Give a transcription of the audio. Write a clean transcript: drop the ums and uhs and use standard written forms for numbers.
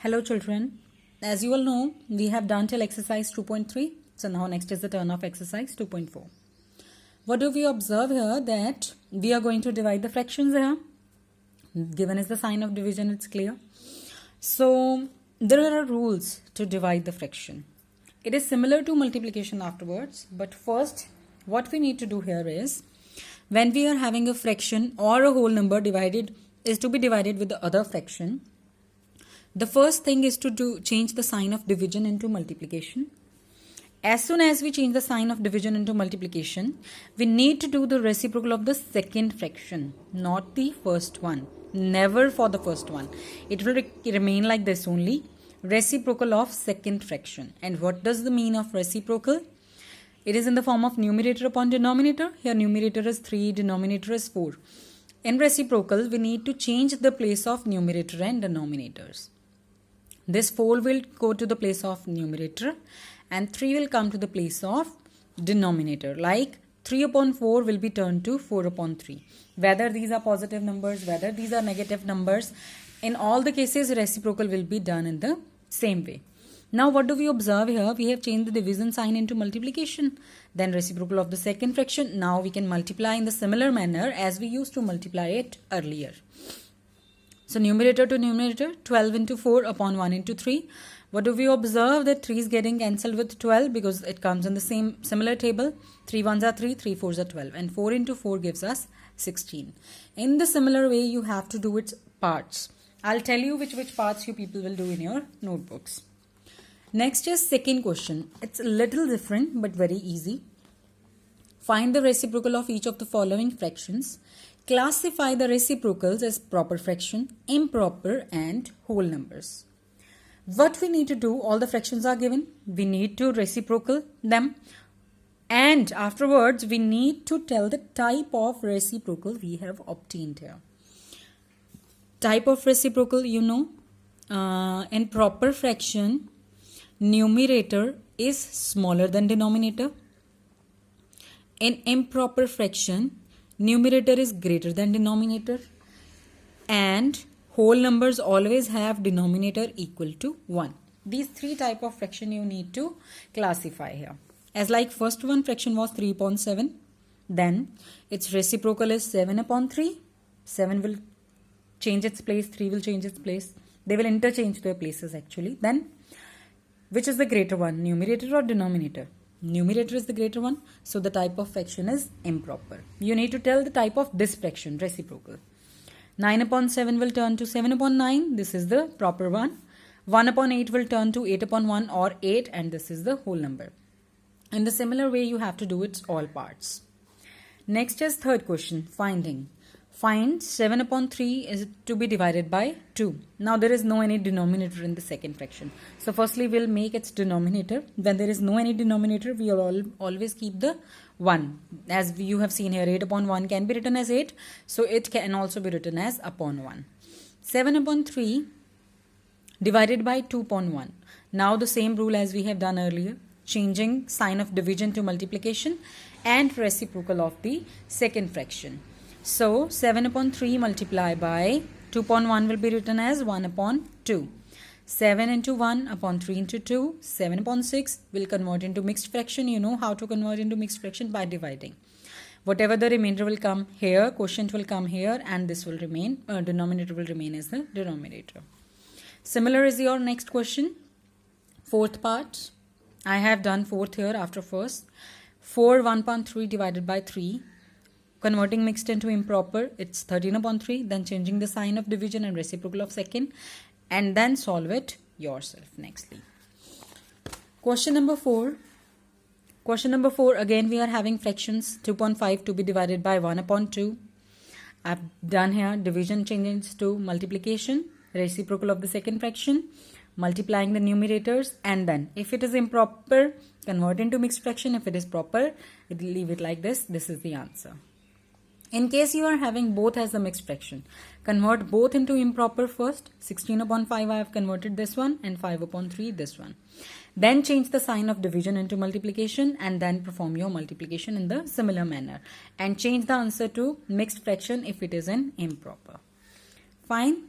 Hello children, as you all know, we have done till exercise 2.3. So now next is the turn of exercise 2.4. What do we observe here? That we are going to divide the fractions here. Given is the sign of division, it's clear. So there are rules to divide the fraction. It is similar to multiplication afterwards, but first what we need to do here is, when we are having a fraction or a whole number divided is to be divided with the other fraction, the first thing is to change the sign of division into multiplication. As soon as we change the sign of division into multiplication, we need to do the reciprocal of the second fraction, not the first one. Never for the first one. It will remain like this only. Reciprocal of second fraction. And what does the mean of reciprocal? It is in the form of numerator upon denominator. Here numerator is 3, denominator is 4. In reciprocal, we need to change the place of numerator and denominators. This 4 will go to the place of numerator and 3 will come to the place of denominator. Like 3 upon 4 will be turned to 4 upon 3. Whether these are positive numbers, whether these are negative numbers, in all the cases reciprocal will be done in the same way. Now what do we observe here? We have changed the division sign into multiplication. Then reciprocal of the second fraction. Now we can multiply in the similar manner as we used to multiply it earlier. So numerator to numerator, 12 into 4 upon 1 into 3. What do we observe? That 3 is getting cancelled with 12 because it comes in the same similar table. 3 ones are 3, 3 fours are 12. And 4 into 4 gives us 16. In the similar way, you have to do its parts. I'll tell you which parts you people will do in your notebooks. Next is second question. It's a little different but very easy. Find the reciprocal of each of the following fractions. Classify the reciprocals as proper fraction, improper and whole numbers. What we need to do, all the fractions are given. We need to reciprocal them. And afterwards, we need to tell the type of reciprocal we have obtained here. Type of reciprocal, you know, in proper fraction, numerator is smaller than denominator. In improper fraction, numerator is greater than denominator. And whole numbers always have denominator equal to 1. These three type of fraction you need to classify here. As like first one fraction was 3 upon 7. Then its reciprocal is 7 upon 3. 7 will change its place, 3 will change its place. They will interchange their places actually. Then which is the greater one, numerator or denominator? Numerator is the greater one. So the type of fraction is improper. You need to tell the type of this fraction, reciprocal. 9 upon 7 will turn to 7 upon 9. This is the proper one. 1 upon 8 will turn to 8 upon 1 or 8, and this is the whole number. In the similar way, you have to do its all parts. Next is third question, finding. Find 7 upon 3 is to be divided by 2. Now there is no any denominator in the second fraction. So firstly we'll make its denominator. When there is no any denominator, we will always keep the 1. As you have seen here, 8 upon 1 can be written as 8. So it can also be written as upon 1. 7 upon 3 divided by 2 upon 1. Now the same rule as we have done earlier. Changing sign of division to multiplication and reciprocal of the second fraction. So 7 upon 3 multiply by 2 upon 1 will be written as 1 upon 2. 7 into 1 upon 3 into 2. 7 upon 6 will convert into mixed fraction. You know how to convert into mixed fraction by dividing. Whatever the remainder will come here, quotient will come here, and this will remain, denominator will remain as the denominator. Similar is your next question. Fourth part. I have done fourth here after first. 4 1 upon 3 divided by 3. Converting mixed into improper, it's 13 upon 3. Then changing the sign of division and reciprocal of second. And then solve it yourself nextly. Question number 4. Question number 4, again we are having fractions 2.5 to be divided by 1 upon 2. I've done here division changes to multiplication, reciprocal of the second fraction, multiplying the numerators, and then if it is improper, convert into mixed fraction. If it is proper, it will leave it like this. This is the answer. In case you are having both as a mixed fraction, convert both into improper first. 16 upon 5 I have converted this one, and 5 upon 3 this one. Then change the sign of division into multiplication and then perform your multiplication in the similar manner. And change the answer to mixed fraction if it is in improper. Fine.